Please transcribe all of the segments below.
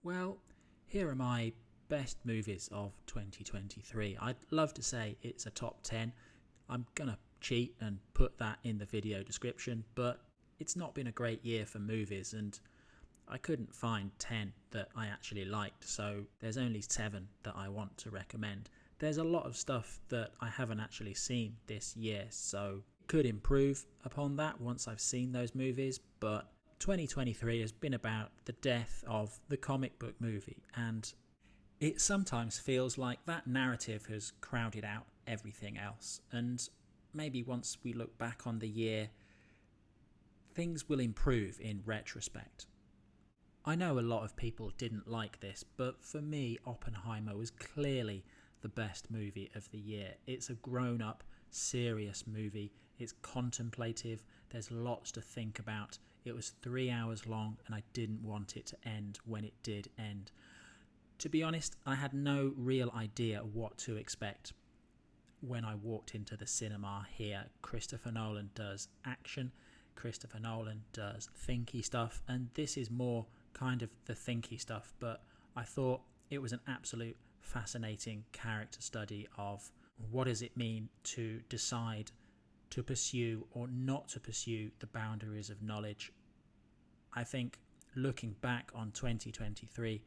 Well, here are my best movies of 2023. I'd love to say it's a top 10. I'm gonna cheat and put that in the video description, but it's not been a great year for movies, and I couldn't find 10 that I actually liked, so there's only 7 that I want to recommend. There's a lot of stuff that I haven't actually seen this year, so could improve upon that once I've seen those movies, but 2023 has been about the death of the comic book movie, and it sometimes feels like that narrative has crowded out everything else. And maybe once we look back on the year, things will improve in retrospect. I know a lot of people didn't like this, but for me, Oppenheimer was clearly the best movie of the year. It's a grown-up, serious movie. It's contemplative. There's lots to think about. It was 3 hours long, and I didn't want it to end when it did end. To be honest, I had no real idea what to expect when I walked into the cinema here. Christopher Nolan does action, Christopher Nolan does thinky stuff, and this is more kind of the thinky stuff, but I thought it was an absolute fascinating character study of what does it mean to decide to pursue or not to pursue the boundaries of knowledge. I think looking back on 2023,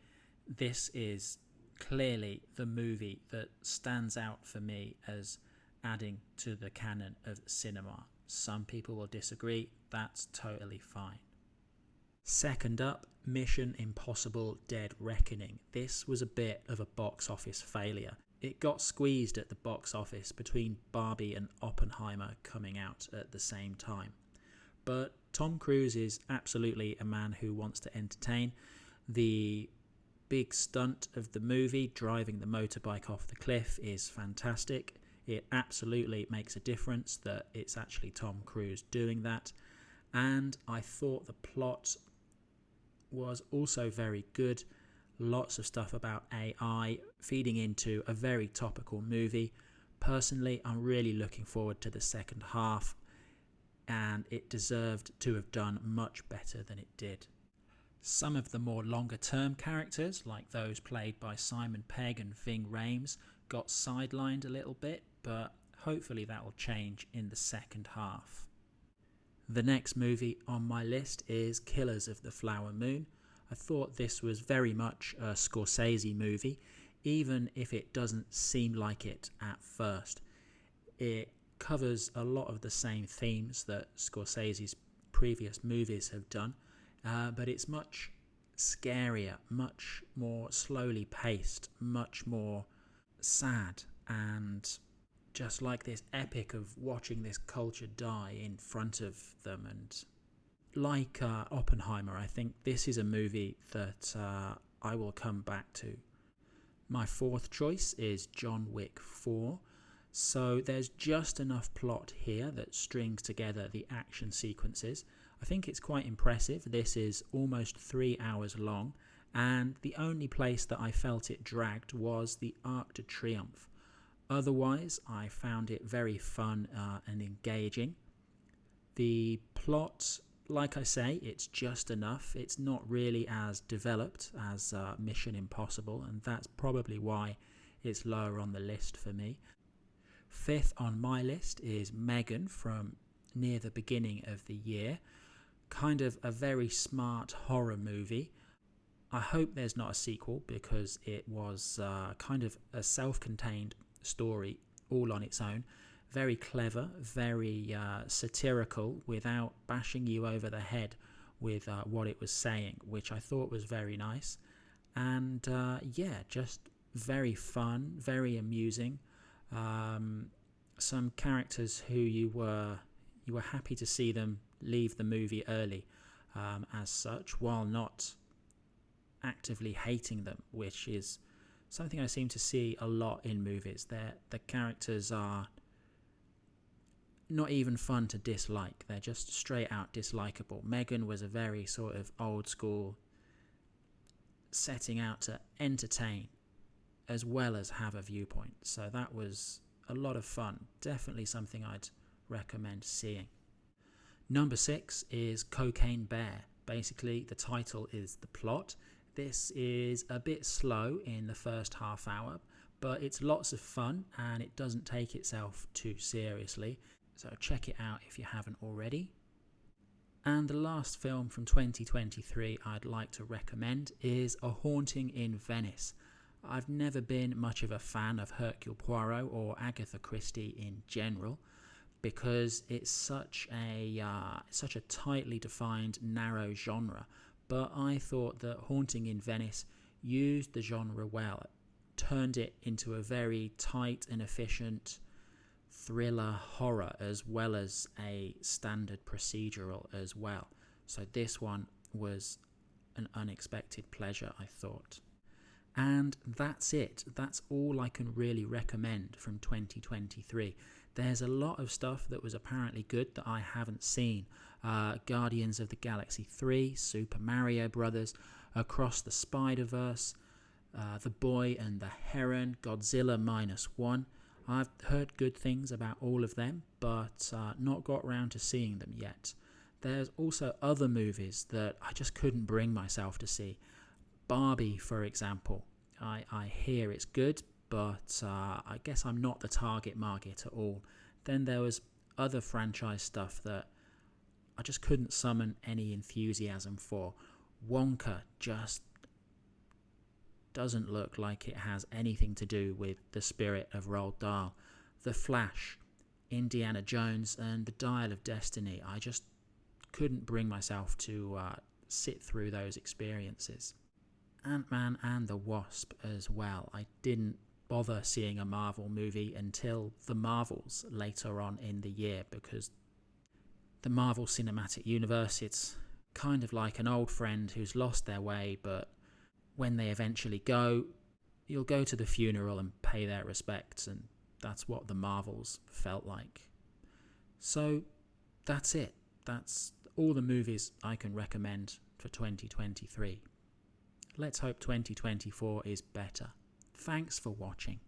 this is clearly the movie that stands out for me as adding to the canon of cinema. Some people will disagree, that's totally fine. Second up, Mission Impossible Dead Reckoning. This was a bit of a box office failure. It got squeezed at the box office between Barbie and Oppenheimer coming out at the same time. But Tom Cruise is absolutely a man who wants to entertain. The big stunt of the movie, driving the motorbike off the cliff, is fantastic. It absolutely makes a difference that it's actually Tom Cruise doing that. And I thought the plot was also very good. Lots of stuff about AI feeding into a very topical movie. Personally, I'm really looking forward to the second half, and it deserved to have done much better than it did. Some of the more longer term characters, like those played by Simon Pegg and Ving Rhames, got sidelined a little bit, but hopefully that will change in the second half. The next movie on my list is Killers of the Flower Moon. I thought this was very much a Scorsese movie, even if it doesn't seem like it at first. It covers a lot of the same themes that Scorsese's previous movies have done, but it's much scarier, much more slowly paced, much more sad, and just like this epic of watching this culture die in front of them. And like Oppenheimer, I think this is a movie that I will come back to. My fourth choice is John Wick 4. So there's just enough plot here that strings together the action sequences. I think it's quite impressive. This is almost 3 hours long, and the only place that I felt it dragged was the Arc de Triomphe. Otherwise, I found it very fun and engaging. The plot, like I say, it's just enough. It's not really as developed as Mission Impossible, and that's probably why it's lower on the list for me. Fifth on my list is Megan from near the beginning of the year. Kind of a very smart horror movie. I hope there's not a sequel because it was kind of a self-contained story all on its own. Very clever, very satirical without bashing you over the head with what it was saying, which I thought was very nice. And just very fun, very amusing. Some characters who you were happy to see them leave the movie early as such, while not actively hating them, which is something I seem to see a lot in movies. The characters are not even fun to dislike. They're just straight out dislikable. Megan was a very sort of old school, setting out to entertain as well as have a viewpoint. So that was a lot of fun. Definitely something I'd recommend seeing. Number 6 is Cocaine Bear. Basically, the title is the plot. This is a bit slow in the first half hour, but it's lots of fun and it doesn't take itself too seriously. So check it out if you haven't already. And the last film from 2023 I'd like to recommend is A Haunting in Venice. I've never been much of a fan of Hercule Poirot or Agatha Christie in general, because it's such a tightly defined, narrow genre. But I thought that Haunting in Venice used the genre well, turned it into a very tight and efficient thriller horror as well as a standard procedural as well. So this one was an unexpected pleasure, I thought. And that's it. That's all I can really recommend from 2023. There's a lot of stuff that was apparently good that I haven't seen. Guardians of the Galaxy 3, Super Mario Brothers, Across the Spider-Verse, The Boy and the Heron, Godzilla -1. I've heard good things about all of them, but not got around to seeing them yet. There's also other movies that I just couldn't bring myself to see. Barbie, for example. I hear it's good, but I guess I'm not the target market at all. Then there was other franchise stuff that I just couldn't summon any enthusiasm for. Wonka just doesn't look like it has anything to do with the spirit of Roald Dahl. The Flash, Indiana Jones, and The Dial of Destiny. I just couldn't bring myself to sit through those experiences. Ant-Man and the Wasp as well. I didn't bother seeing a Marvel movie until The Marvels later on in the year, because the Marvel Cinematic Universe, it's kind of like an old friend who's lost their way, but when they eventually go, you'll go to the funeral and pay their respects, and that's what the Marvels felt like. So that's it. That's all the movies I can recommend for 2023. Let's hope 2024 is better. Thanks for watching.